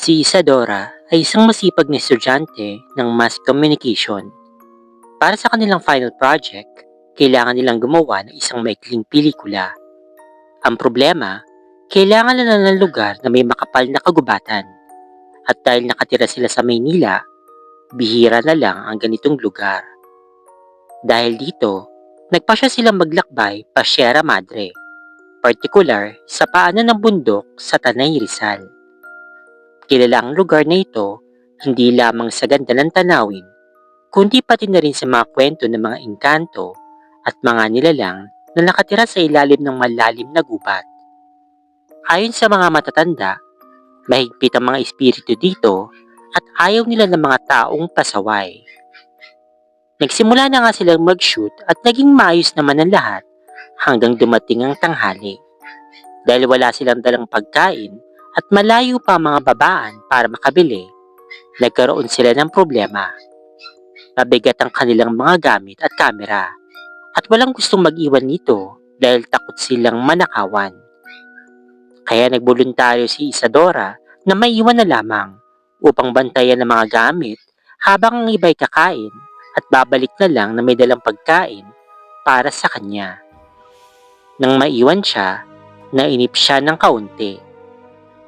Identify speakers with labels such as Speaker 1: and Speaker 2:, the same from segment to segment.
Speaker 1: Si Isadora ay isang masipag na estudyante ng Mass Communication. Para sa kanilang final project, kailangan nilang gumawa ng isang maikling pelikula. Ang problema, kailangan nila ng lugar na may makapal na kagubatan. At dahil nakatira sila sa Maynila, bihira na lang ang ganitong lugar. Dahil dito, nagpasya silang maglakbay pa Sierra Madre, partikular sa paanan ng bundok sa Tanay Rizal. Kilala ang lugar na ito hindi lamang sa ganda ng tanawin, kundi pati na rin sa mga kwento ng mga engkanto at mga nilalang na nakatira sa ilalim ng malalim na gubat. Ayon sa mga matatanda, mahigpit ang mga espiritu dito at ayaw nila ng mga taong pasaway. Nagsimula na nga silang mag-shoot at naging maayos naman ang lahat hanggang dumating ang tanghali. Dahil wala silang dalang pagkain at malayo pa ang mga babaan para makabili, nagkaroon sila ng problema. Mabigat ang kanilang mga gamit at kamera at walang gustong mag-iwan nito dahil takot silang manakawan. Kaya nagboluntaryo si Isadora na maiwan na lamang upang bantayan ang mga gamit habang ang iba'y kakain at babalik na lang na may dalang pagkain para sa kanya. Nang maiwan siya, nainip siya ng kaunti.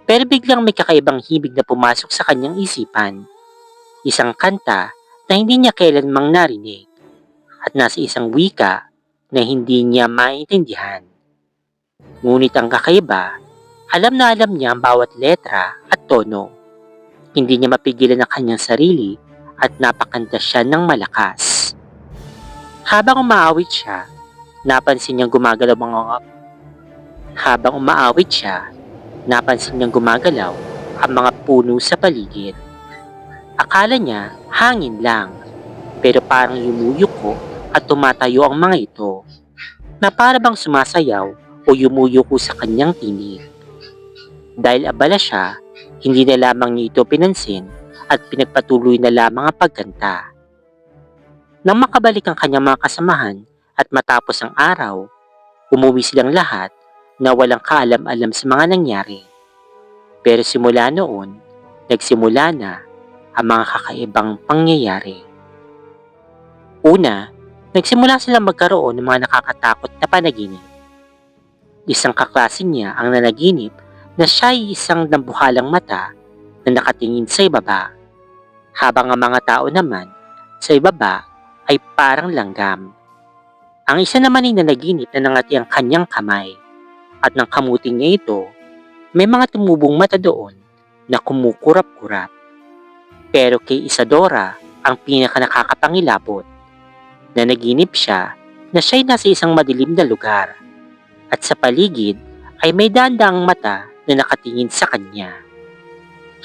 Speaker 1: Pero biglang may kakaibang hibig na pumasok sa kanyang isipan. Isang kanta na hindi niya kailanmang narinig at nasa isang wika na hindi niya maintindihan. Ngunit ang kakaiba, alam na alam niya ang bawat letra at tono. Hindi niya mapigilan ang kanyang sarili at napakanta siya ng malakas. Habang umaawit siya, napansin niyang gumagalaw ang mga puno sa paligid. Akala niya hangin lang, pero parang yumuyuko at tumatayo ang mga ito, na para bang sumasayaw o yumuyuko sa kanyang tinig. Dahil abala siya, hindi na lamang niya ito pinansin at pinagpatuloy na lamang ang pagkanta. Nang makabalik ang kanyang mga kasamahan at matapos ang araw, umuwi silang lahat na walang kaalam-alam sa mga nangyari. Pero simula noon, nagsimula na ang mga kakaibang pangyayari. Una, nagsimula silang magkaroon ng mga nakakatakot na panaginip. Isang kaklase niya ang nanaginip na siya ay isang nambuhalang mata na nakatingin sa ibaba, habang ang mga tao naman sa ibaba ay parang langgam. Ang isa naman ay nanaginip na nangati ang kanyang kamay, at nang kamutin niya ito, may mga tumubong mata doon na kumukurap-kurap. Pero kay Isadora ang pinaka nakakapangilabot, na naginip siya na siya'y nasa isang madilim na lugar, at sa paligid ay may dandaang mata na nakatingin sa kanya.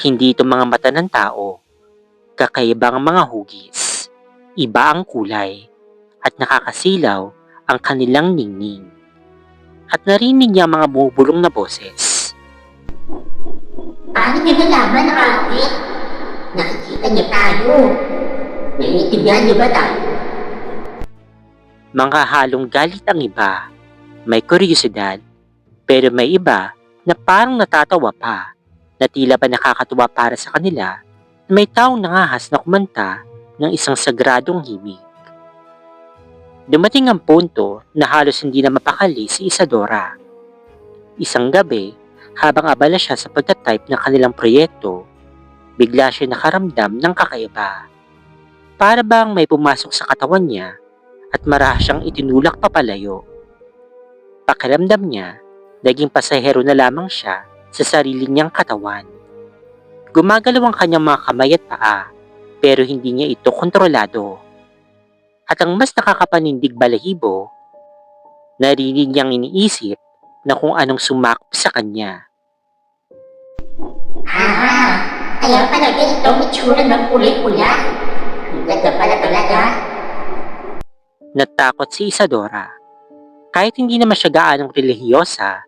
Speaker 1: Hindi ito mga mata ng tao, kakaibang mga hugis, iba ang kulay, at nakakasilaw ang kanilang ningning. At narinig niya mga bumubulong na boses.
Speaker 2: Paano niyo nalaman ang awit? Nakikita niyo tayo. Naiintindihan niyo ba tayo?
Speaker 1: Mga halong galit ang iba, may kuryosidad, pero may iba na parang natatawa pa, na tila ba nakakatuwa para sa kanila na may taong nangahas na kumanta ng isang sagradong himig. Dumating ang punto na halos hindi na mapakali si Isadora. Isang gabi, habang abala siya sa pagtatype ng kanilang proyekto, bigla siya nakaramdam ng kakaiba. Para bang may pumasok sa katawan niya at marahas siyang itinulak papalayo. Pakiramdam niya, naging pasahero na lamang siya sa sarili niyang katawan. Gumagalaw ang kanyang mga kamay at paa, pero hindi niya ito kontrolado. At ang mas nakakapanindig balahibo, narinig niyang iniisip na kung anong sumakop sa kanya.
Speaker 2: Kaya talaga itong itsura ng kulay-pula. Ang ganda pala talaga.
Speaker 1: Natakot si Isadora. Kahit hindi naman siya gaanong relihiyosa,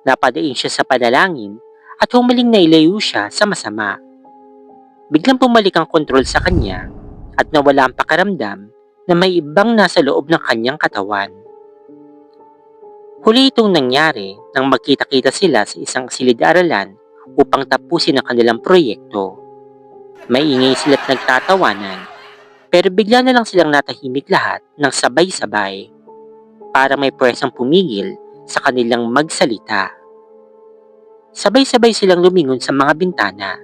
Speaker 1: napadaing siya sa panalangin at humaling na ilayo siya sa masama. Biglang bumalik ang kontrol sa kanya at nawala ang pakiramdam na may ibang nasa loob ng kanyang katawan. Huli itong nangyari nang magkita-kita sila sa isang silid-aralan upang tapusin ang kanilang proyekto. Maingay sila't nagtatawanan, pero bigla na lang silang natahimik lahat ng sabay-sabay para may puwersang pumigil sa kanilang magsalita. Sabay-sabay silang lumingon sa mga bintana.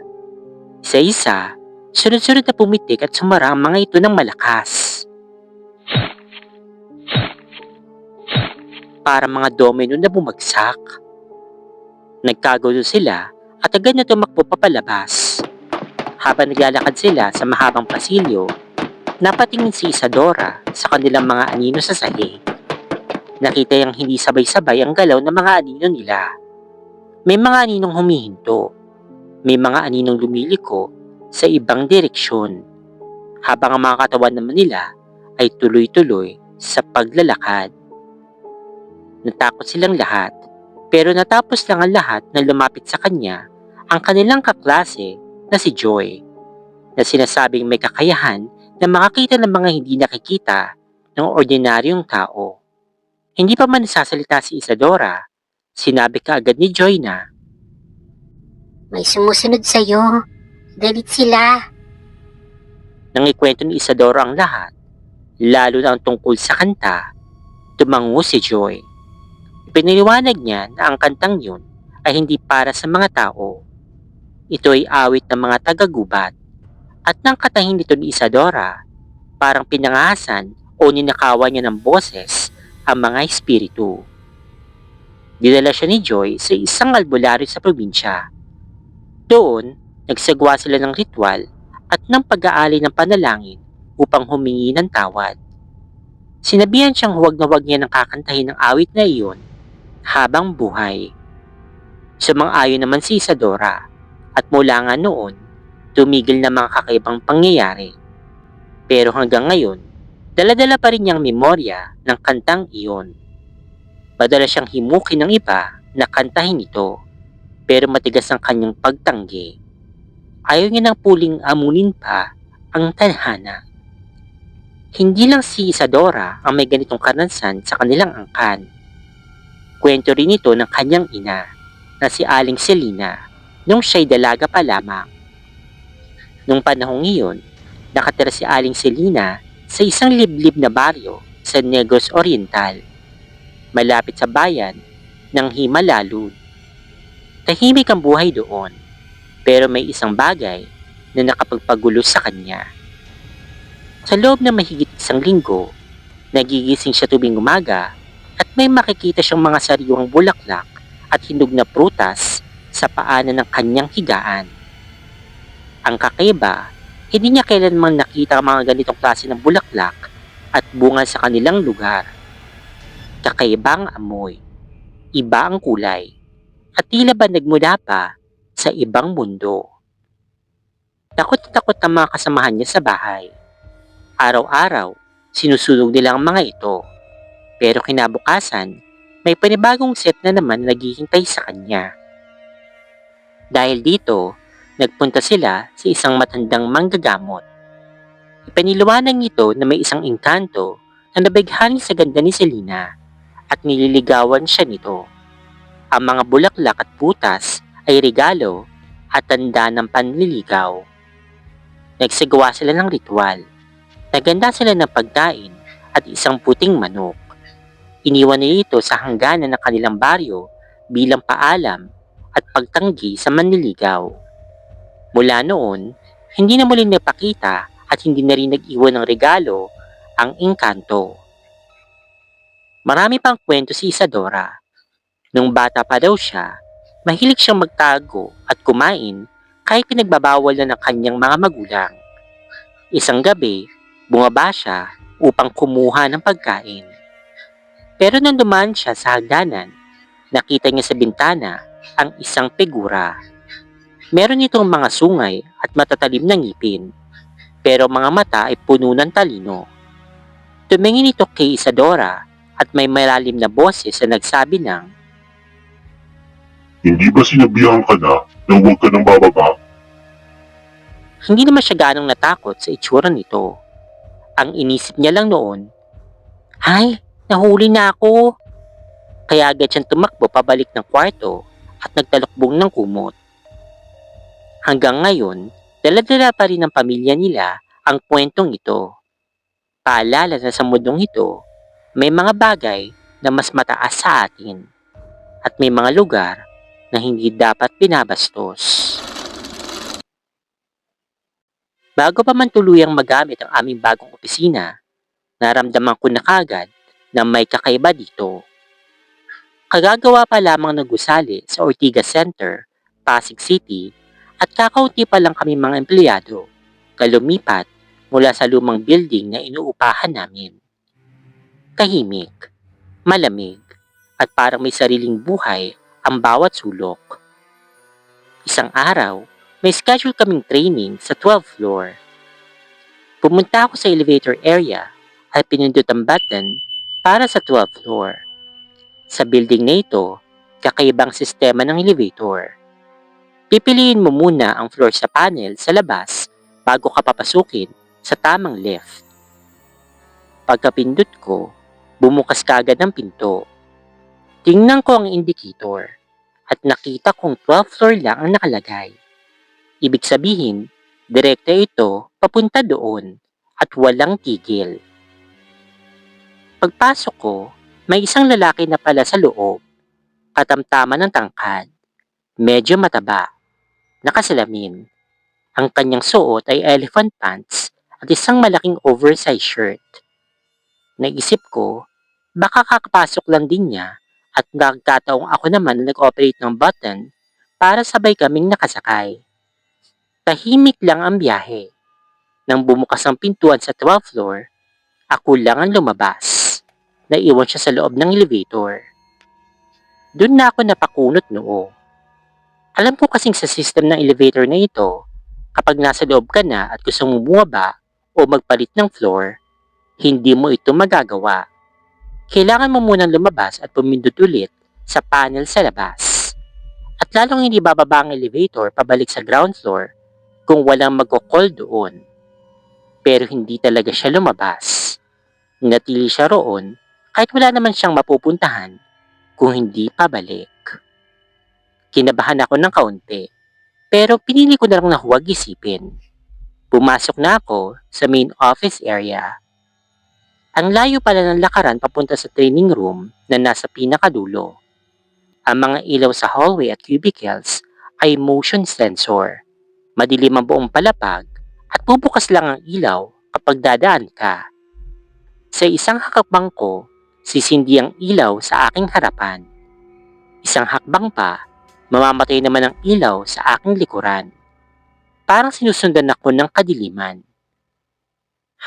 Speaker 1: Isa-isa, sunod-sunod na pumitik at sumara ang mga ito ng malakas. Para mga domino na bumagsak. Nagkagulo sila at agad na tumakbo papalabas. Habang naglalakad sila sa mahabang pasilyo, napatingin si Isadora sa kanilang mga anino sa sahig. Nakita niyang hindi sabay-sabay ang galaw ng mga anino nila. May mga aninong humihinto. May mga aninong lumiliko sa ibang direksyon. Habang ang mga katawan naman nila ay tuloy-tuloy sa paglalakad. Natakot silang lahat, pero natapos lang ang lahat na lumapit sa kanya ang kanilang kaklase na si Joy, na sinasabing may kakayahan na makakita ng mga hindi nakikita ng ordinaryong tao. Hindi pa man nasasalita si Isadora, sinabi kaagad ni Joy na,
Speaker 2: May sumusunod sa'yo. Galit sila.
Speaker 1: nang ikwento ni Isadora ang lahat, lalo na ang tungkol sa kanta, tumango si Joy. Ipinaliwanag niya na ang kantang yun ay hindi para sa mga tao. Ito ay awit ng mga tagagubat at nang katahin nito ni Isadora, parang pinangahasan o ninakawan niya ng boses ang mga espiritu. Dinala siya ni Joy sa isang albularyo sa probinsya. Doon, nagsagwa sila ng ritual at ng pag-aalay ng panalangin upang humingi ng tawad. Sinabihan siyang huwag na huwag niya nang kakantahin ng awit na iyon habang buhay. Sumang-ayon naman si Isadora at mula nga noon, tumigil na mga kakaibang pangyayari. Pero hanggang ngayon, dala-dala pa rin niyang memorya ng kantang iyon. Madalas siyang himukin ng iba na kantahin ito, pero matigas ang kanyang pagtanggi. Ayaw niya ng puling amunin pa ang tadhana. Hindi lang si Isadora ang may ganitong karanasan sa kanilang angkan. Kwento rin ito ng kanyang ina na si Aling Selina nung siya'y dalaga pa lamang. Nung panahong iyon, nakatira si Aling Selina sa isang liblib na baryo sa Negros Oriental, malapit sa bayan ng Himalalud. Tahimik ang buhay doon, pero may isang bagay na nakapagpagulo sa kanya. Sa loob ng mahigit isang linggo, nagigising siya tuwing umaga at may makikita siyang mga sariwang bulaklak at hinog na prutas sa paanan ng kanyang higaan. Ang kakaiba, hindi niya kailanman nakita ang mga ganitong klase ng bulaklak at bunga sa kanilang lugar. Kakaibang amoy, iba ang kulay, at tila ba nagmula pa sa ibang mundo. Takot na takot ang mga kasamahan niya sa bahay. Araw-araw, sinusunog nila ang mga ito. Pero kinabukasan, may panibagong set na naman naghihintay sa kanya. Dahil dito, nagpunta sila sa isang matandang manggagamot. Ipaniluwanag nito na may isang engkanto na nabighani sa ganda ni Selina at nililigawan siya nito. Ang mga bulaklak at putas ay regalo at tanda ng panliligaw. Nagsagawa sila ng ritual. Naganda sila ng pagkain at isang puting manok. Iniwan nila ito sa hangganan ng kanilang baryo bilang paalam at pagtanggi sa manliligaw. Mula noon, hindi na muling napakita at hindi na rin nag-iwan ng regalo ang engkanto. Marami pang kwento si Isadora. Nung bata pa daw siya, mahilig siyang magtago at kumain kahit pinagbabawal na ng kanyang mga magulang. Isang gabi, bumaba siya upang kumuha ng pagkain. Pero nang dumaan siya sa hagdanan, nakita niya sa bintana ang isang figura. Meron itong mga sungay at matatalim na ngipin, pero mga mata ay puno ng talino. Tumingin ito kay Isadora at may malalim na boses na nagsabi ng,
Speaker 3: Hindi ba sinabihan ka na huwag ka nang bababa?
Speaker 1: Hindi naman siya ganong natakot sa itsura nito. Ang inisip niya lang noon, "Ay, nahuli na ako." Kaya agad siyang tumakbo pabalik ng kwarto at nagtalokbong ng kumot. Hanggang ngayon, dala-dala pa rin ng pamilya nila ang kwentong ito. Paalala na sa mundong ito, may mga bagay na mas mataas sa atin at may mga lugar na hindi dapat binabastos. Bago pa man tuluyang magamit ang aming bagong opisina, naramdaman ko na kagad na may kakaiba dito. Kagagawa pa lamang ng gusali sa Ortigas Center, Pasig City, at kakaunti pa lang kami mga empleyado na lumipat mula sa lumang building na inuupahan namin. Tahimik, malamig, at parang may sariling buhay ang bawat sulok. Isang araw, may schedule kaming training sa 12th floor. Pumunta ako sa elevator area at pinindot ang button para sa 12th floor. Sa building na ito, kakaibang sistema ng elevator. Pipiliin mo muna ang floor sa panel sa labas bago ka papasukin sa tamang lift. Pagkapindot ko, bumukas kaagad ang pinto. Tingnan ko ang indicator at nakita kong 12th floor lang ang nakalagay. Ibig sabihin, direkta ito papunta doon at walang tigil. Pagpasok ko, may isang lalaki na pala sa loob. Katamtaman ng tangkad. Medyo mataba. Nakasalamin. Ang kanyang suot ay elephant pants at isang malaking oversized shirt. Naisip ko, baka kakapasok lang din niya at nagkataong ako naman na nag-operate ng button para sabay kaming nakasakay. Tahimik lang ang biyahe. Nang bumukas ang pintuan sa 12th floor, ako lang ang lumabas. Naiwan siya sa loob ng elevator. Doon na ako napakunot noo. Alam ko kasing sa system ng elevator na ito, kapag nasa loob ka na at gusto mong bumaba o magpalit ng floor, hindi mo ito magagawa. Kailangan mo munang lumabas at pumindot ulit sa panel sa labas. At lalong hindi bababa ang elevator pabalik sa ground floor kung walang magko-call doon. Pero hindi talaga siya lumabas. Natili siya roon kahit wala naman siyang mapupuntahan kung hindi pabalik. Kinabahan ako ng kaunti, pero pinili ko na lang na huwag isipin. Pumasok na ako sa main office area. Ang layo pala ng lakaran papunta sa training room na nasa pinakadulo. Ang mga ilaw sa hallway at cubicles ay motion sensor. Madilim ang buong palapag at bubukas lang ang ilaw kapag dadaan ka. Sa isang hakbang ko, sisindi ang ilaw sa aking harapan. Isang hakbang pa, mamamatay naman ang ilaw sa aking likuran. Parang sinusundan ako ng kadiliman.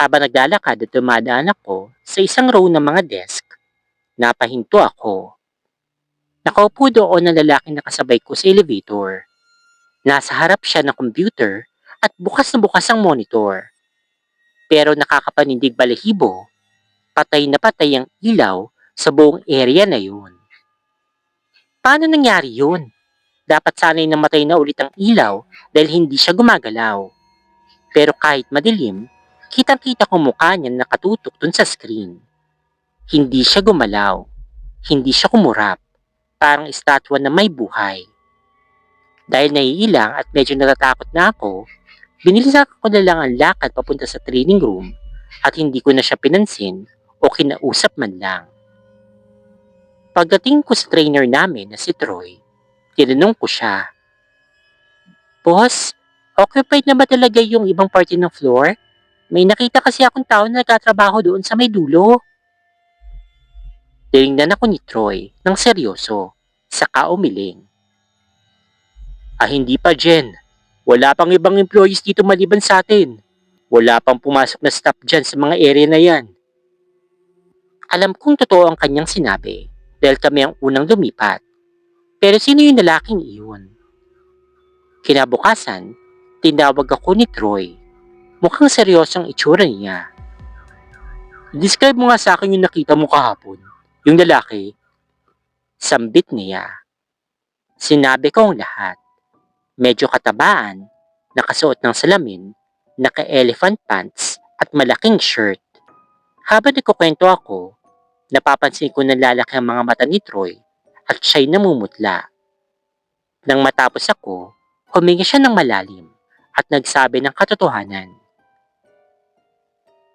Speaker 1: Habang naglalakad at dumadaan ako sa isang row ng mga desk, napahinto ako. Nakaupo doon ang lalaking nakasabay ko sa elevator. Nasa harap siya ng computer at bukas na bukas ang monitor. Pero nakakapanindig balahibo, patay na patay ang ilaw sa buong area na yun. Paano nangyari yun? Dapat sana'y namatay na ulit ang ilaw dahil hindi siya gumagalaw. Pero kahit madilim, kitang-kita ko mukha niya na nakatutok dun sa screen. Hindi siya gumalaw. Hindi siya kumurap. Parang estatwa na may buhay. Dahil naiilang at medyo natatakot na ako, binilisan ko na lang ang lakad papunta sa training room at hindi ko na siya pinansin o kinausap man lang. Pagdating ko sa trainer namin na si Troy, tinanong ko siya, "Boss, occupied na ba talaga yung ibang party ng floor? May nakita kasi akong tao na nagtatrabaho doon sa may dulo." Tinignan ako ni Troy ng seryoso, saka umiling. Hindi pa, Jen. Wala pang ibang employees dito maliban sa atin. Wala pang pumasok na staff dyan sa mga area na yan. Alam kong totoo ang kanyang sinabi dahil kami ang unang lumipat. Pero sino yung lalaking iyon? Kinabukasan, tinawag ako ni Troy. Mukhang seryosong itsura niya. Describe mo nga sa akin yung nakita mo kahapon. Yung lalaki. Sambit niya. Sinabi ko ang lahat. Medyo katabaan, nakasuot ng salamin, naka-elephant pants at malaking shirt. Habang nagkukwento ako, napapansin ko na lalaki ang mga mata ni Troy at siya'y namumutla. Nang matapos ako, Huminga siya ng malalim at nagsabi ng katotohanan.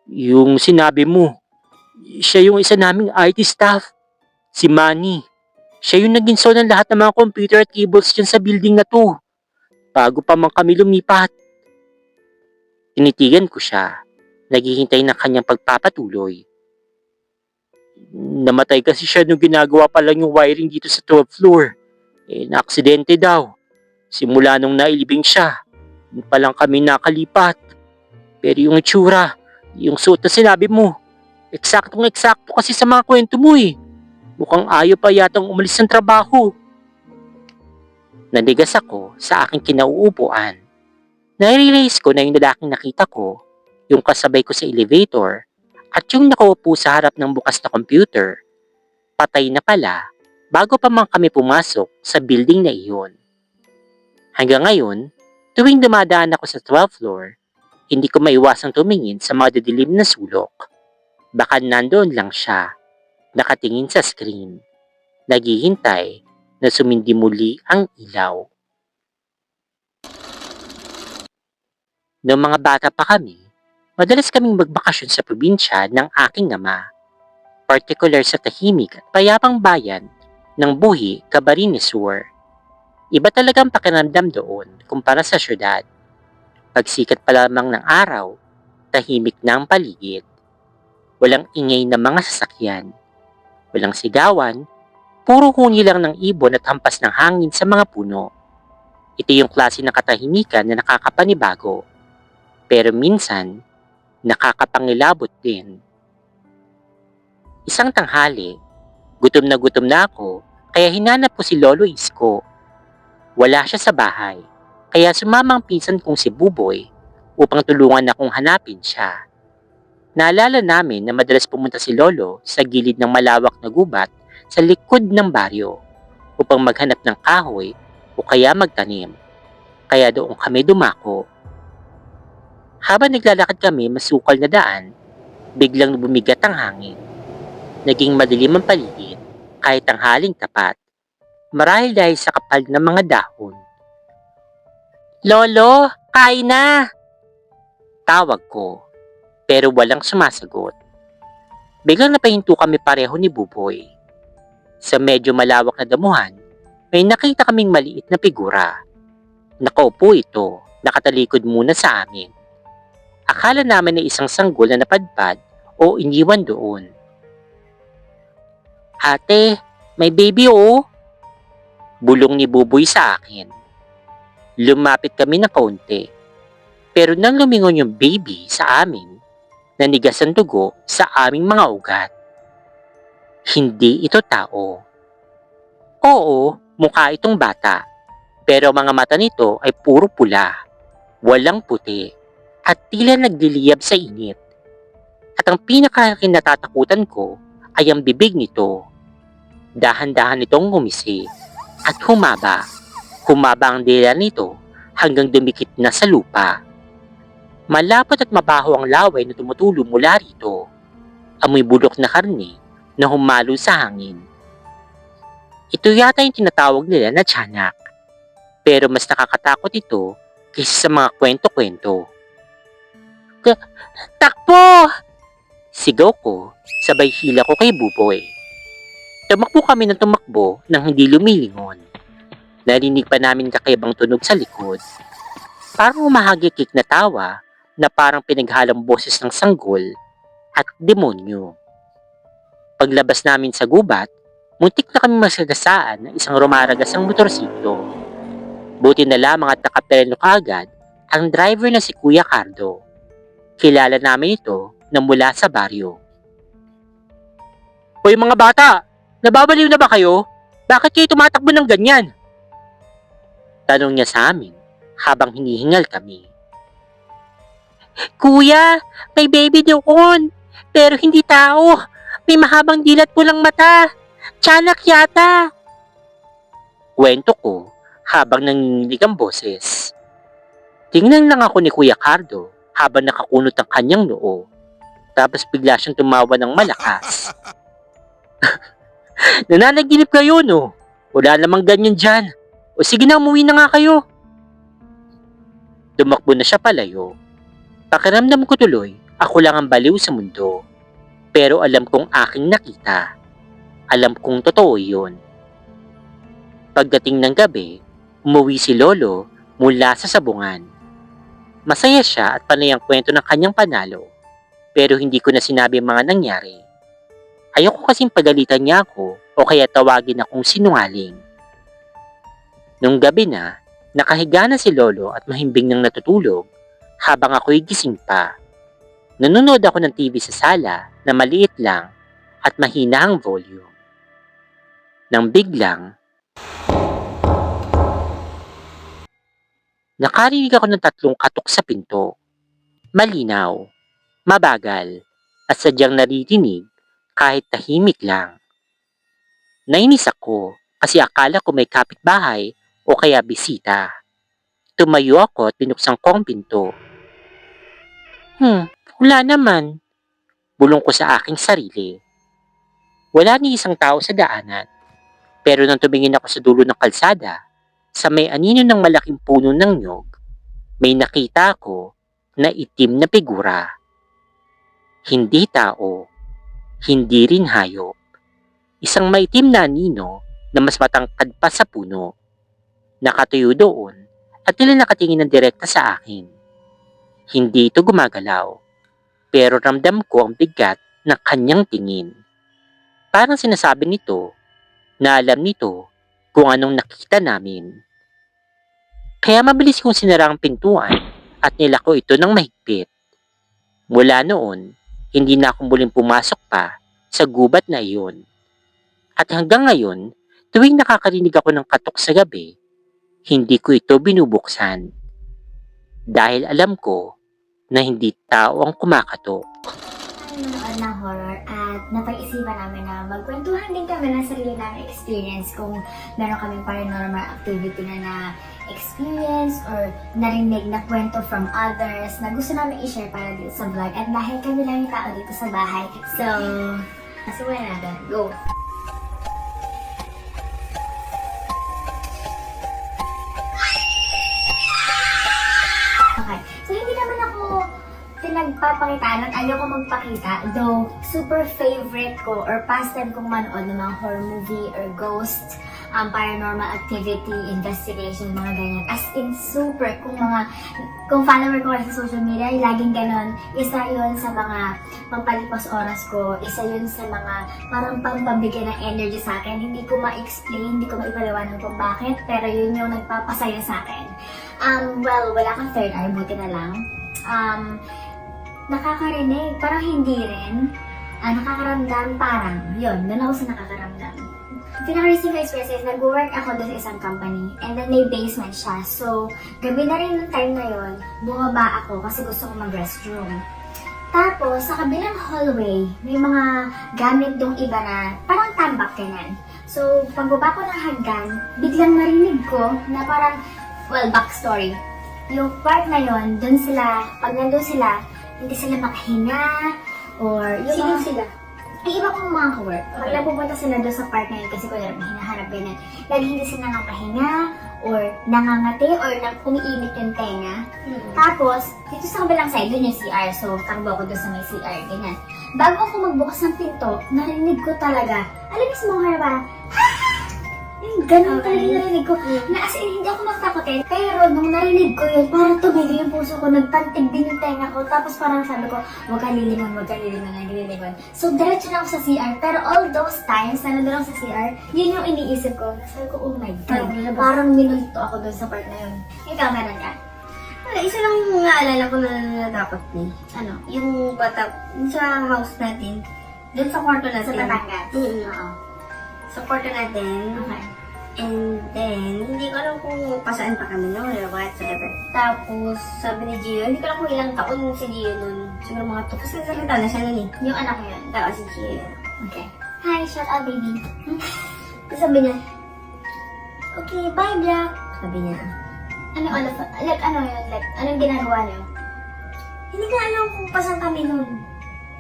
Speaker 1: Yung sinabi mo, siya yung isa naming IT staff, si Manny. Siya yung nag-install ng lahat ng mga computer at cables dyan sa building na to, bago pa man kami lumipat. Tinitigan ko siya, naghihintay ng kanyang pagpapatuloy. Namatay kasi siya nung ginagawa pa lang yung wiring dito sa 12th floor. Na-aksidente daw. Simula nung nailibing siya, yun pa lang kami nakalipat. Pero yung itsura, yung suot na sinabi mo, eksaktong-eksakto kasi sa mga kwento mo eh. Mukhang ayaw pa yatang umalis ng trabaho. Nanigas ako sa aking kinauupuan. Nare-realize ko na yung lalaking nakita ko, yung kasabay ko sa elevator, at yung nakaupo sa harap ng bukas na computer, patay na pala bago pa man kami pumasok sa building na iyon. Hanggang ngayon, tuwing dumadaan ako sa 12th floor, hindi ko maiwasang tumingin sa mga didilim na sulok. Baka nandoon lang siya, nakatingin sa screen, naghihintay na sumindi muli ang ilaw. Noong mga bata pa kami, madalas kaming magbakasyon sa probinsya ng aking ama, partikular sa tahimik at payapang bayan ng Buhi, Camarines Sur. Iba talagang pakiramdam doon kumpara sa syudad. Pagsikat pa lamang ng araw, tahimik na ang paligid. Walang ingay ng mga sasakyan. Walang sigawan, puro huni lang ng ibon at hampas ng hangin sa mga puno. Ito yung klase ng katahimikan na nakakapanibago. Pero minsan, nakakapangilabot din. Isang tanghali, gutom na ako, kaya hinanap ko si Lolo Isko. Wala siya sa bahay, kaya sumama ang pinsan kong si Buboy upang tulungan akong hanapin siya. Naalala namin na madalas pumunta si Lolo sa gilid ng malawak na gubat sa likod ng baryo upang maghanap ng kahoy o kaya magtanim. Kaya doon kami dumako. Habang naglalakad kami masukal na daan, biglang bumigat ang hangin. Naging madilim ang paligid kahit tanghaling tapat. Marahil dahil sa kapal ng mga dahon. Lolo, kain na! Tawag ko, pero walang sumasagot. Biglang napahinto kami pareho ni Buboy. Sa medyo malawak na damuhan, may nakita kaming maliit na figura. Nakaupo ito, nakatalikod muna sa amin. Akala namin na isang sanggol na napadpad o iniwan doon. Ate, may baby oh! Bulong ni Buboy sa akin. Lumapit kami ng kaunti. Pero nang lumingon yung baby sa amin, nanigas ang dugo sa aming mga ugat. Hindi ito tao. Oo, mukha itong bata. Pero mga mata nito ay puro pula, walang puti, at tila nagliliyab sa init. At ang pinaka-kinatatakutan ko ay ang bibig nito. Dahan-dahan itong ngumisi. At humaba ang dila nito hanggang dumikit na sa lupa. Malapot at mabaho ang laway na tumutulo mula rito. Amoy bulok na karne na humalo sa hangin. Ito yata yung tinatawag nila na tiyanak. Pero mas nakakatakot ito kaysa sa mga kwento-kwento. Takbo! Sigaw ko, sabay hila ko kay Buboy. Tumakbo kami ng tumakbo nang hindi lumilingon. Narinig pa namin kakaibang tunog sa likod. Parang umahagikik na tawa na parang pinaghalang boses ng sanggol at demonyo. Paglabas namin sa gubat, muntik na kami masagasaan ng isang rumaragasang motorsiklo. Buti na lamang at nakapereno kaagad ang driver na si Kuya Cardo. Kilala namin ito na mula sa baryo. Hoy mga bata! Nababaliw na ba kayo? Bakit kayo tumatakbo ng ganyan? Tanong niya sa amin habang hinihingal kami. Kuya, may baby doon. Pero hindi tao. May mahabang dilat pulang mata. Tiyanak yata. Kwento ko habang nanginginig ang boses. Tingnan lang ako ni Kuya Cardo habang nakakunot ang kanyang noo. Tapos bigla siyang tumawa ng malakas. Nananaginip kayo, no? Wala namang ganyan dyan. O sige na, umuwi na nga kayo. Tumakbo na siya palayo. Pakiramdam ko tuloy, ako lang ang baliw sa mundo. Pero alam kong aking nakita. Alam kong totoo yun. Pagdating ng gabi, umuwi si Lolo mula sa sabungan. Masaya siya at panay ang kwento ng kanyang panalo. Pero hindi ko na sinabi ang mga nangyari. Ayoko kasing pagalitan niya ako o kaya tawagin akong sinungaling. Nung gabi na, nakahiga na si Lolo at mahimbing nang natutulog habang ako'y gising pa. Nanonood ako ng TV sa sala na maliit lang at mahina ang volume. Nang biglang, nakarinig ako ng 3 katok sa pinto. Malinaw, mabagal, at sadyang naririnig kahit tahimik lang. Nainis ako kasi akala ko may kapitbahay o kaya bisita. Tumayo ako at binuksan ko ang pinto. Wala naman. Bulong ko sa aking sarili. Wala ni isang tao sa daanan. Pero nang tumingin ako sa dulo ng kalsada, sa may anino ng malaking puno ng nyog, may nakita ako na itim na figura. Hindi tao, hindi rin hayop. Isang maitim na anino na mas matangkad pa sa puno. Nakatuyo doon at tila nakatingin ng direkta sa akin. Hindi ito gumagalaw, pero ramdam ko ang bigat ng kanyang tingin. Parang sinasabi nito na alam nito kung anong nakita namin. Kaya mabilis kong sinara ang pintuan at nilako ito ng mahigpit. Mula noon, hindi na akong muling pumasok pa sa gubat na iyon. At hanggang ngayon, tuwing nakakarinig ako ng katok sa gabi, hindi ko ito binubuksan. Dahil alam ko na hindi tao ang kumakatok.
Speaker 4: Nanonood ng horror at napag-isipan namin na magkwentuhan din kami ng sarili namin experience kung meron kaming paranormal activity na experience or narinig na kwento from others na gusto namin i-share para dito sa vlog. At dahil kami lang yung tao dito sa bahay, so, nasubukan natin. Go! Okay. So, hindi naman ako pinagpapakitaan at ayoko magpakita. Though, super favorite ko or pastime kong manood ng mga horror movie or ghost, paranormal activity, investigation, mga ganyan. As in, super. Kung follower ko sa social media, laging ganon. Isa yun sa mga pampalipas oras ko. Isa yun sa mga parang pampabigay ng energy sa akin. Hindi ko ma-explain, hindi ko maipaliwanag kung bakit, pero yun yung nagpapasaya sa akin. Well, wala kang third eye, buti na lang. Nakakarinig, parang hindi rin. Nakakaramdam, parang, yun, doon ako sa nakakaramdam. Pinaka-recent experience is, nag-work ako doon sa isang company, and then may basement siya. So, gabi na rin ng time na yun, bumaba ako kasi gusto ko mag-restroom. Tapos, sa kabilang hallway, may mga gamit dong iba na parang tambak ganyan. So, pagbaba ko ng hagdan, biglang narinig ko na parang, well, backstory. Yung part na yun, dun sila, pag nandun sila, hindi sila makahinga, or yung
Speaker 2: Sino
Speaker 4: mga-
Speaker 2: sila?
Speaker 4: Yung iba kong mga ka-work. Pag napupunta sila doon sa part na yun, kasi kung hinahanap ganyan, lagi hindi sila nakapahinga, or nangangati, or umiinit yung tenga. Tapos, dito sa kabilang side, dun yung CR. So, takbo ako doon sa may CR, ganyan. Bago ako magbukas ng pinto, narinig ko talaga, alam mo sa mga parang, yung ganun talaga yung narinig ko. Na as in, hindi ako natakotin. Pero nung narinig ko yun, parang tumigil yung puso ko, nagpantig din yung tenga ko. Tapos parang sabi ko, huwag ka lilingon, nagililingon. So, diretso na ako sa CR. Pero all those times na nandun ako sa CR, yun yung iniisip ko. Sabi ko, oh my God, parang minulto ako doon sa part na yun. Ikaw, meron ka?
Speaker 2: Wala, isa lang yung naalala ko na natatakot ni.
Speaker 4: Ano?
Speaker 2: Yung bata, yung sa house natin, dun sa kwarto natin.
Speaker 4: Sa Batangas? Oo.
Speaker 2: Sa kwarto natin.
Speaker 4: Okay.
Speaker 2: And then, hindi ko alam kung pasaan pa kami noon or whatsoever. Tapos, sabi ni Gio, hindi ko alam kung ilang taon si Gio noon. Siguro mga 2. Kasi salita na siya noon eh.
Speaker 4: Yung anak ko yun.
Speaker 2: Tapos si Gio.
Speaker 4: Okay. Hi, shout out baby.
Speaker 2: Tapos sabi niya, okay, bye Black. Sabi niya,
Speaker 4: Ano, like, ano yun? Like, anong ginagawa niyo?
Speaker 2: hindi ko alam kung pasan kami noon.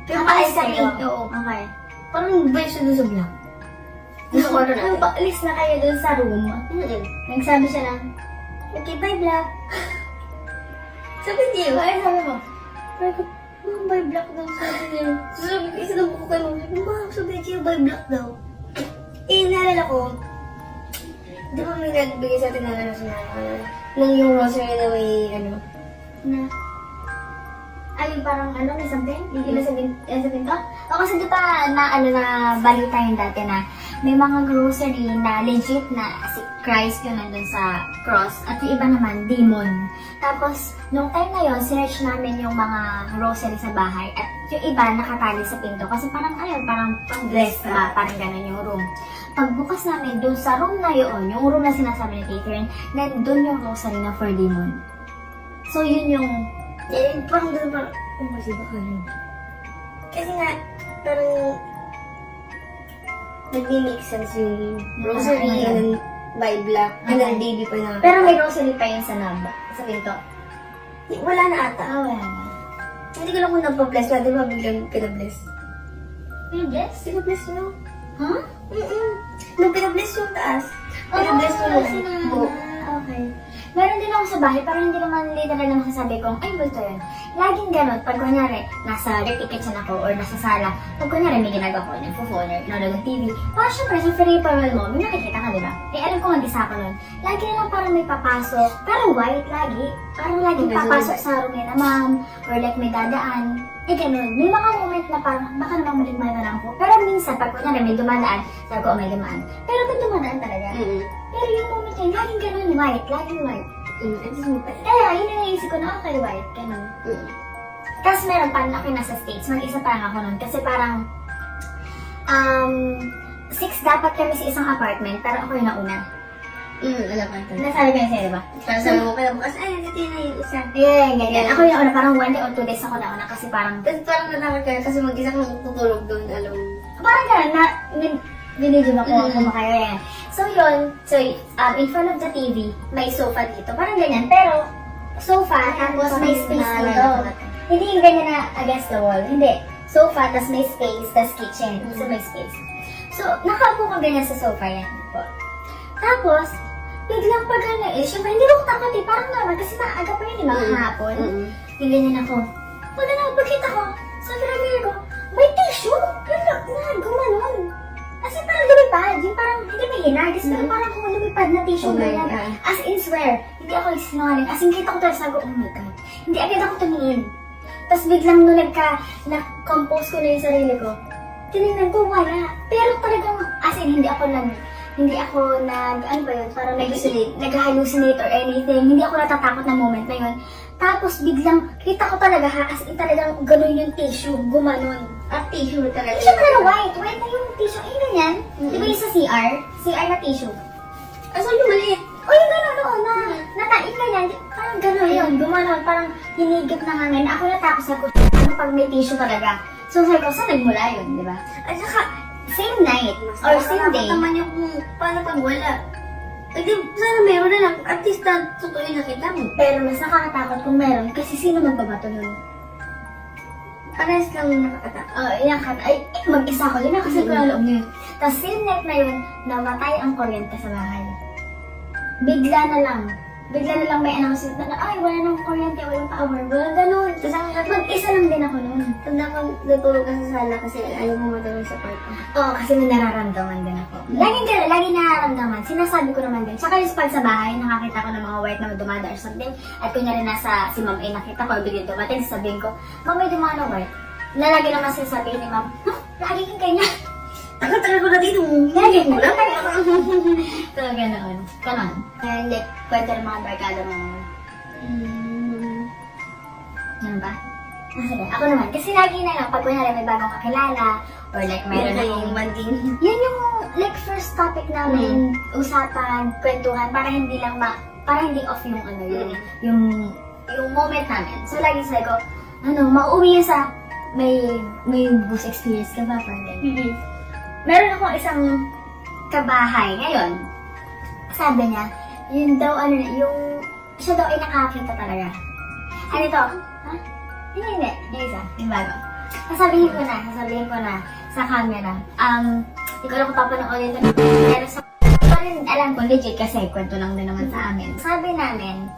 Speaker 2: Pero
Speaker 4: Nakaalis
Speaker 2: paalis kami.
Speaker 4: kayo?
Speaker 2: Oo.
Speaker 4: Okay.
Speaker 2: Parang ba siya doon sa Black? Doon sa kwarto
Speaker 4: Nung
Speaker 2: natin.
Speaker 4: paalis na kayo dun sa room, nagsabi siya lang,
Speaker 2: Okay, bye Black. Sabi niya, ay sabi mo, sabi ko, ma'am, by block daw, sabi niya. So, sabi ko, isa daw ko kay ma'am, sabi ko, ma'am, sabi niya, by block daw. Eh, naalala ko, di ba may nagbigay sa atin ng ano sa nang yung rosary na may ano,
Speaker 4: Na? Ay, parang ano, may something? Hindi na sa pinto? O kasi di ba na balita yung dati na may mga grocery na legit na si Christ yung nandun sa cross at yung iba naman, demon. Tapos, nung time na yun, search namin yung mga grocery sa bahay at yung iba nakatali sa pinto kasi parang parang pang-bless ba, parang ganun yung room. Pagbukas namin dun sa room na yun, yung room na sinasabi ni Catherine, nandun yung rosary na for demon. So, yun yung
Speaker 2: eh, parang doon parang, oh, kasi baka yun. Kasi nga, parang, nag-make sense yung rosary
Speaker 4: Ayun.
Speaker 2: and then by black, and then
Speaker 4: Okay.
Speaker 2: baby pa na.
Speaker 4: pero may rosary pa yun sa sa pinto.
Speaker 2: Wala na ata.
Speaker 4: Wala na.
Speaker 2: Hindi ko lang kung nagpa-bless na, di ba biglang pinabless?
Speaker 4: May bless?
Speaker 2: Pinabless nyo?
Speaker 4: Huh?
Speaker 2: Nung pinabless yung taas, pinabless yung buhok.
Speaker 4: Okay. Meron din ako sa bahay, parang hindi naman literal na masasabi kong, ay, bulto yun. Laging ganun, pag kunyari, nasa dirty kitchen ako or nasa sala, pag kunyari may ginagawa ko, nagpo-phone or nanonood ng TV, parang syempre, sa free parallel mo, may nakikita ka, di ba? Eh, alam ko nga, isa ako nun. Lagi na lang parang may papasok, pero white lagi. Parang laging
Speaker 2: Okay,
Speaker 4: papasok sa room ni na ma'am, or like may dadaan. Eh, ganun. May mga moment na parang, baka naman maligmay na lang po. Pero minsan, pag kunyari may dumadaan, sabi ko, oh, may dumaan. Pero may dumadaan talaga. Pero yung moment na yun, laging ganun, white, laging white. Kaya, yun yung naisip ko na, okay, white, ganun. Tapos meron pa, ako nasa States, mag-isa pa lang ako nun. Kasi parang, 6 dapat kami sa isang apartment, pero ako yung nauna.
Speaker 2: Alam ko ito.
Speaker 4: Nasabi ko yun sa'yo, diba?
Speaker 2: Tapos sabi mo kaya bukas, ay, dito na yung isa.
Speaker 4: Yeah, ganyan. Ako yung nauna, parang 1 day or 2 days ako nauna kasi parang,
Speaker 2: Tapos parang natakot ka kasi mag-isa kang tutulog doon, alam mo.
Speaker 4: parang ganun, na, binidyo ako kumakayo yan. So yun, in front of the TV, may sofa dito, parang ganyan, pero, sofa, tapos may space dito. Hindi yung ganyan na against the wall, hindi. Sofa, tapos may space, tapos kitchen, so may space. So, nakaupo ko ganyan sa sofa yan po. Tapos, biglang pag ano syempre hindi ko takot parang normal kasi maaga pa yun, mga hapon. Yung ganyan ako. Pag pagkita ko, sa mirror ko, may tissue! Yung gumanon. As in, parang lumipad. Yung parang, hindi may hinagis, pero parang kung lumipad na tissue
Speaker 2: Oh my
Speaker 4: ganyan.
Speaker 2: God.
Speaker 4: As in, swear, hindi ako sinungaling. As in, kita ko talaga sabi ko, oh my God. Hindi agad ako tumingin. Tapos biglang nung na-compose ko na yung sarili ko, tinignan ko, wala. Pero talagang, as in, hindi ako ano ba yun, parang nag-hallucinate or anything. Hindi ako natatakot na moment na yun. Tapos biglang, kita ko talaga as in talagang ganun yung tissue, gumanon.
Speaker 2: At tissue talaga.
Speaker 4: Tissue talaga white na yung tissue. Ay, ganyan. Di ba yung sa CR? CR na tissue.
Speaker 2: Aso yung maliit?
Speaker 4: O yung gano'n noon natain ganyan. Parang gano'n yun, gumanon. Parang hinigip na hangin. Ako natapos ako, ano pag may tissue talaga. So sabi ko, saan nagmula yun, di ba?
Speaker 2: At saka,
Speaker 4: Same night or same day.
Speaker 2: naman yung kung paano pag wala. Eh di, sana meron na lang. At least na totoo yung nakita mo.
Speaker 4: Pero mas nakakatakot kung meron kasi sino magbabato nun?
Speaker 2: Parehas lang nakakatakot.
Speaker 4: Yan ka, mag-isa ko, yun ang kasi ko na loob niya. Tapos same night na yun, namatay ang kuryente sa bahay. Bigla na lang may announcement na, ay, wala nang kuryente, walang power, walang ganun.
Speaker 2: Tapos ang
Speaker 4: Mag-isa lang din ako nun.
Speaker 2: tanda ko natulog ka sa sala kasi ayaw mo matulog sa kwarto.
Speaker 4: Oo, kasi may nararamdaman din ako. Laging nararamdaman. Sinasabi ko naman din. Tsaka yung pag sa bahay, nakakita ko ng mga white na dumada or something. At kunyari si Ma'am A, nakita ko, bigyan dumating, sasabihin ko, Ma'am, may dumada white. Na lagi naman sinasabihin ni Ma'am, lagi kang ganyan.
Speaker 2: Tagal ko na dito.
Speaker 4: Lagi mo lang. So, ganoon. Ganon. Kaya like, kwento ng mga barkada mo. Ano ba? Sige, ako naman. Kasi lagi na lang, pag kunyari may bagong kakilala, or like mayroon na
Speaker 2: yung banding.
Speaker 4: Yan yung like first topic namin, usapan, kwentuhan, para hindi lang para hindi off yung ano yung moment namin. So lagi sabi ko, mauuwi yun sa may boost experience ka ba? Parang ganyan. Meron akong isang kabahay ngayon. Sabi niya, yun daw yung siya daw ay nakakita talaga. Ano ito? Ha? Hindi. Yung isa, yung bago. Sasabihin ko na sa camera. Hindi ko lang kung papanoorin ito. Pero alam ko legit kasi kwento lang din naman sa amin. Sabi namin,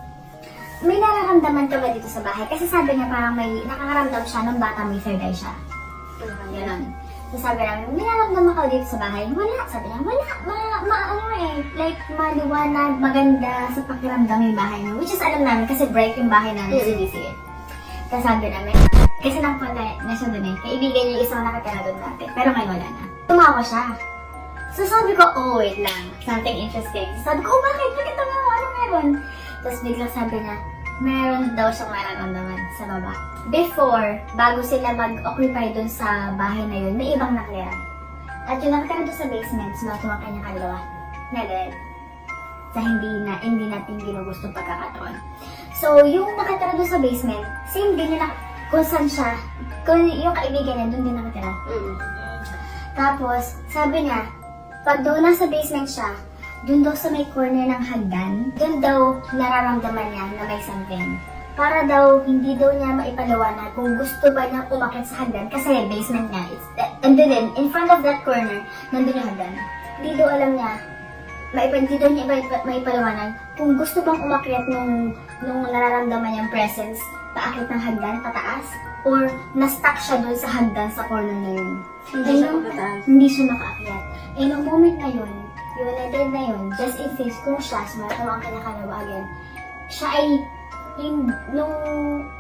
Speaker 4: may nararamdaman ka ba dito sa bahay? Kasi sabi niya parang may nakakaramdam siya nung bata may third eye siya. Ganon. So sabi namin, may nararamdaman ka dito sa bahay? Wala. Sabi niya, wala. Like maliwanag, maganda sa pakiramdam yung bahay niyo. Which is alam namin kasi bright yung bahay namin sa DCA. Kasi sabi namin, kasi napunta na siya dun eh. Kaibigan niya yung isang nakatira dun dati. Pero ngayon wala na. Tumawa siya. So sabi ko, oh wait lang. Something interesting. Sabi ko, oh bakit? Bakit tumawa? Ano meron? Tapos biglang sabi niya, meron daw siyang nararamdaman sa baba. Before, bago sila mag-occupy dun sa bahay na yun, may ibang nakatira. At yung nakatira dun sa basement, sumatuwa kanya kalawa. Na dead. Sa hindi natin ginugustong pagkakataon. So, yung nakatira dun sa basement, same din yung kung saan siya, kung yung kaibigan niya, dun din nakatira. Tapos, sabi niya, pag daw nasa basement siya, dun daw sa may corner ng hagdan, dun daw nararamdaman niya na may something. Para daw, hindi daw niya maipaliwanag kung gusto ba niya umakyat sa hagdan, kasi basement niya, andun din, in front of that corner, nandun yung hagdan. Hindi daw alam niya, hindi daw niya maipaliwanag kung gusto bang umakyat nung nararamdaman niyang presence, paakyat ng hagdan, pataas, or na-stuck siya dun sa hagdan sa corner na yun. Hindi siya makaakyat. Eh, nung moment na yun, yung na-dead na yun, just in case kung siya, sumatawa ang kanya again, siya ay, nung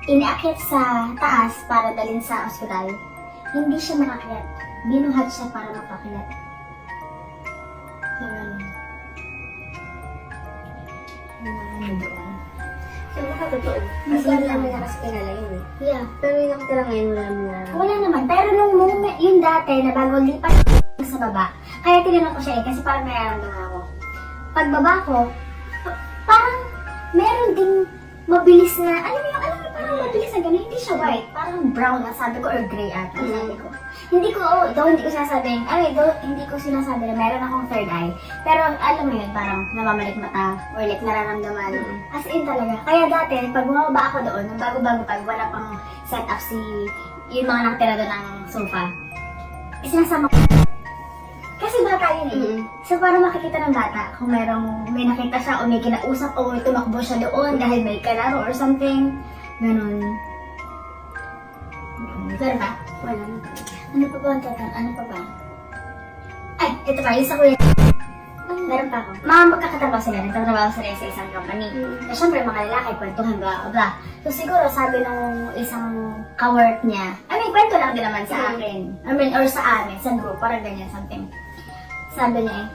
Speaker 4: inaakyat sa taas para dalhin sa ospital, hindi siya makakyat. Binuhat siya para makakyat. Ano doon?
Speaker 2: So, baka totoo. Kasi hindi namin nakasipinala yun eh.
Speaker 4: Yeah.
Speaker 2: Pero yung nakatira ngayon, wala naman na.
Speaker 4: Wala naman. Pero nung moment, yung dati na bago lipat sa baba, kaya tinanong ko siya eh, kasi parang nararamdaman ako. Pagbaba ko, parang meron ding mabilis na, alam mo parang mabilis na gano'n, hindi siya white, parang brown ang sabi ko, or gray ata, sabi ko. Hindi ko sinasabing, hindi ko sinasabi na meron akong third eye, pero alam mo yun, parang namamalik mata, or like nararamdaman, as in talaga. Kaya dati, pag bumaba ako doon, nung bago-bago pa, wala pang set up yung mga nakatira doon ng sofa, isinasama ko. Kasi bata yun eh. So para makikita ng bata kung may nakita siya o may kinausap o may tumakbo siya doon dahil may kalaro or something. Ganun. Pero ba? Wala na. Ano pa ba ang tatang? Ano pa ba? Ay, ito pa. Yung sa kuya. Meron pa ako. Mga magkakatrabaho sila. Nagtatrabaho sila sa isang company. Eh, syempre, mga lalaki, kwentuhan, bla, bla. So, siguro, sabi nung isang ka-work niya, kwento lang din naman sa akin. Or sa amin, sa group, parang ganyan, something. Sabi niya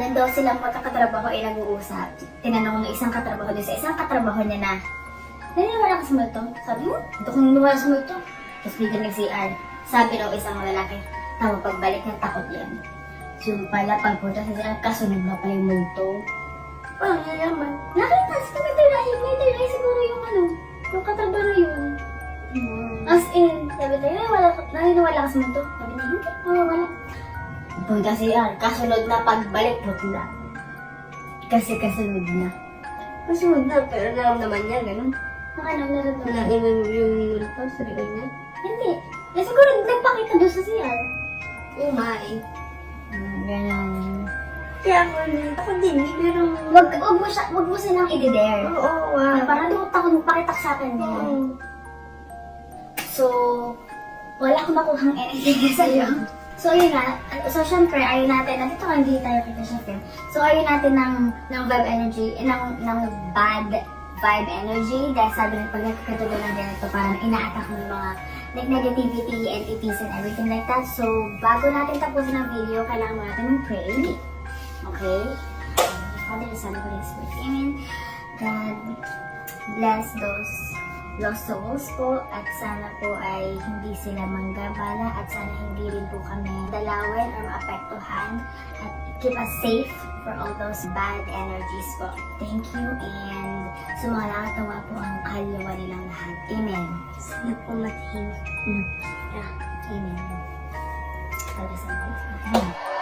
Speaker 4: nandaw silang magkakatrabaho ay nag-uusap. Tinanong ng isang katrabaho din sa isang katrabaho niya na, naniniwala ka sa multo? Sabi mo, ito kung naniniwala sa multo. Tapos bigyan nag-CR. Sabi ng isang lalaki, tama pagbalik ng takot yan. So pala, pagpunta sa sila, kasunod na pala yung multo.
Speaker 2: Walang nalaman.
Speaker 4: Nakita, sa may third eye siguro yung katrabaho na yun. As in, sabi tayo, naniniwala ka sa multo? Sabi niya, hindi, wala. Punta siya, kasunod na pagbalik, putla. Kasi kasunod na.
Speaker 2: Kasunod na, pero naramdaman niya, ganun.
Speaker 4: Naramdaman.
Speaker 2: Nainom yung multo sa likod niya.
Speaker 4: Hindi. Siguro nagpakita doon sa CR.
Speaker 2: Oh my.
Speaker 4: Ganun.
Speaker 2: Kaya ako din, pero...
Speaker 4: Wag mo silang i-dare.
Speaker 2: Oo, wow.
Speaker 4: Parang doon ako magpakitak sa akin. So, wala akong makuhang energy sa'yo. So, yun nga. So, syempre, ayaw natin, nandito ka, hindi tayo kita syempre. So, ayaw natin ng vibe energy, ng bad vibe energy. Dahil sabi ng pag nagkakatuloy ng ganito, parang ina-attack ng mga like negativity, entities, and everything like that. So, bago natin tapusin ang video, kailangan mo natin mag-pray. Okay? Father, Son, Holy Spirit. Amen. God bless those lost souls po at sana po ay hindi sila manggabala at sana hindi rin po kami dalawin or maapektuhan at keep us safe for all those bad energies po. Thank you and sumalatawa po ang kaluluwa nilang lahat. Amen.
Speaker 2: Sana po matahimik.
Speaker 4: Amen. Father, Son, Holy Spirit.